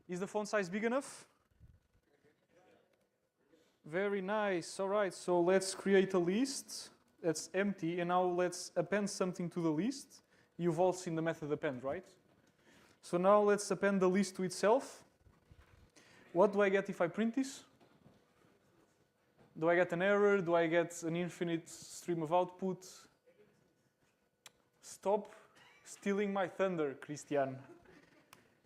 Is the font size big enough? Very nice. All right, so let's create a list that's empty, and now let's append something to the list. You've all seen the method append, right? So now let's append the list to itself. What do I get if I print this? Do I get an error? Do I get an infinite stream of output? Stop stealing my thunder, Christian.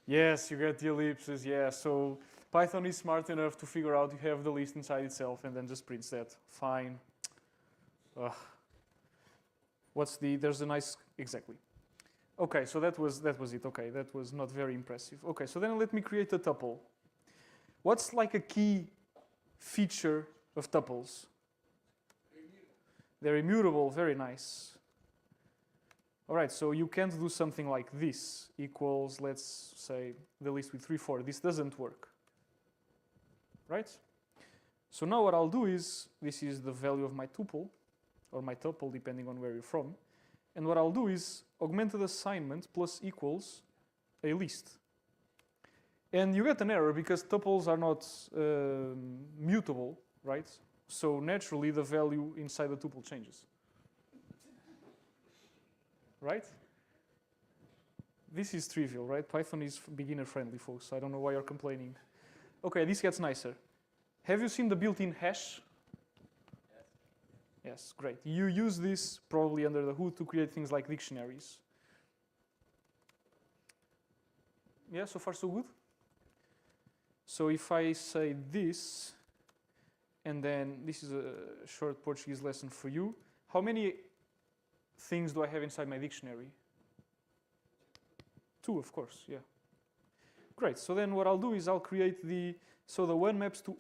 Yes, you get the ellipses, yeah. So Python is smart enough to figure out you have the list inside itself and then just prints that. Fine. Ugh. There's a nice, exactly. Okay, so that was it. Okay, that was not very impressive. Okay, so then let me create a tuple. What's like a key feature of tuples? They're immutable, very nice. All right, so you can't do something like this equals, let's say, the list with 3, 4. This doesn't work, right? So now what I'll do is, this is the value of my tuple, or my tuple, depending on where you're from. And what I'll do is augmented assignment plus equals a list. And you get an error because tuples are not mutable, right? So naturally, the value inside the tuple changes. Right? This is trivial, right? Python is beginner friendly, folks. So I don't know why you're complaining. Okay, this gets nicer. Have you seen the built-in hash? Yes. Yes, great. You use this probably under the hood to create things like dictionaries. Yeah, so far so good? So if I say this, and then this is a short Portuguese lesson for you. How many things do I have inside my dictionary? 2, of course, yeah. Great, so then what I'll do is I'll create so the 1 maps to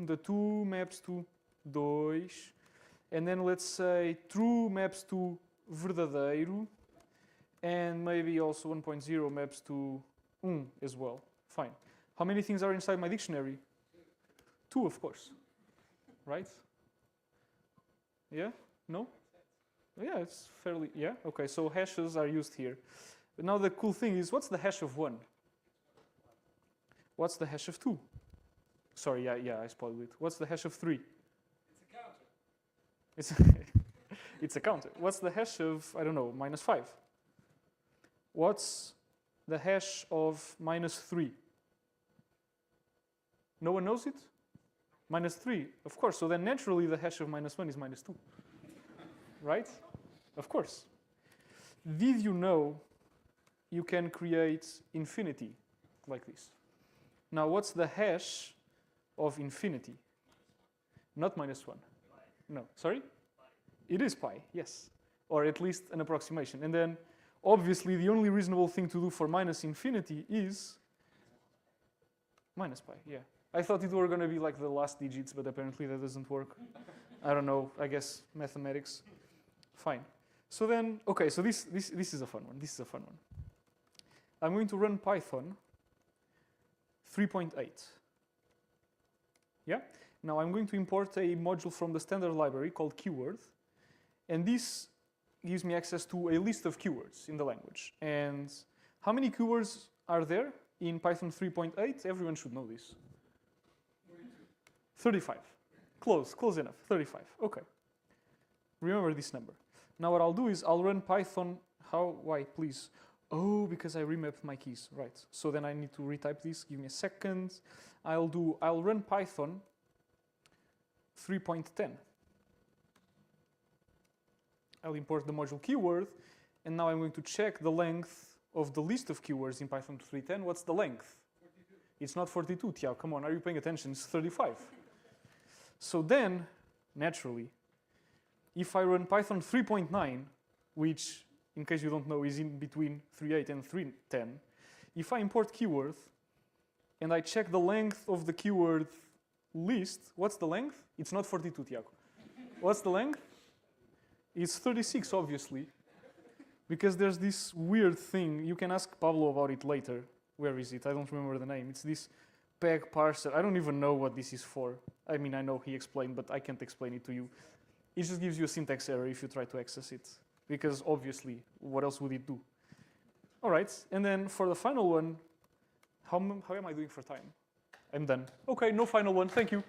the 2 maps to dois, and then let's say true maps to verdadeiro, and maybe also 1.0 maps to as well. Fine. How many things are inside my dictionary? 2, of course. Right? Yeah? No? Yeah, it's fairly, yeah, okay, so hashes are used here. But now the cool thing is, what's the hash of 1? What's the hash of 2? Sorry, yeah, I spoiled it. What's the hash of 3? It's a counter. It's a counter. What's the hash of, I don't know, -5? What's the hash of -3? No one knows it? -3, of course. So then naturally the hash of -1 is -2. Right? Of course. Did you know you can create infinity like this? Now, what's the hash of infinity? Not -1. No, sorry? It is pi, yes. Or at least an approximation. And then, obviously, the only reasonable thing to do for -infinity is -pi, yeah. I thought it were going to be like the last digits, but apparently that doesn't work. I don't know, I guess mathematics. Fine. So then, okay, so this is a fun one. This is a fun one. I'm going to run Python 3.8. Yeah? Now I'm going to import a module from the standard library called keyword. And this gives me access to a list of keywords in the language. And how many keywords are there in Python 3.8? Everyone should know this. 35. Close enough. 35. Okay. Remember this number. Now what I'll do is I'll run Python. Why, please? Oh, because I remapped my keys. Right. So then I need to retype this. Give me a second. I'll run Python 3.10. I'll import the module keyword, and now I'm going to check the length of the list of keywords in Python 3.10. What's the length? 42. It's not 42, Tiago. Come on, are you paying attention? It's 35. So then, naturally, if I run Python 3.9, which, in case you don't know, is in between 3.8 and 3.10, if I import keyword and I check the length of the keyword list, what's the length? It's not 42, Tiago. What's the length? It's 36, obviously, because there's this weird thing. You can ask Pablo about it later. Where is it? I don't remember the name. It's this peg parser. I don't even know what this is for. I mean, I know he explained, but I can't explain it to you. It just gives you a syntax error if you try to access it, because obviously, what else would it do? All right, and then for the final one, How am I doing for time? I'm done. Okay, no final one. Thank you.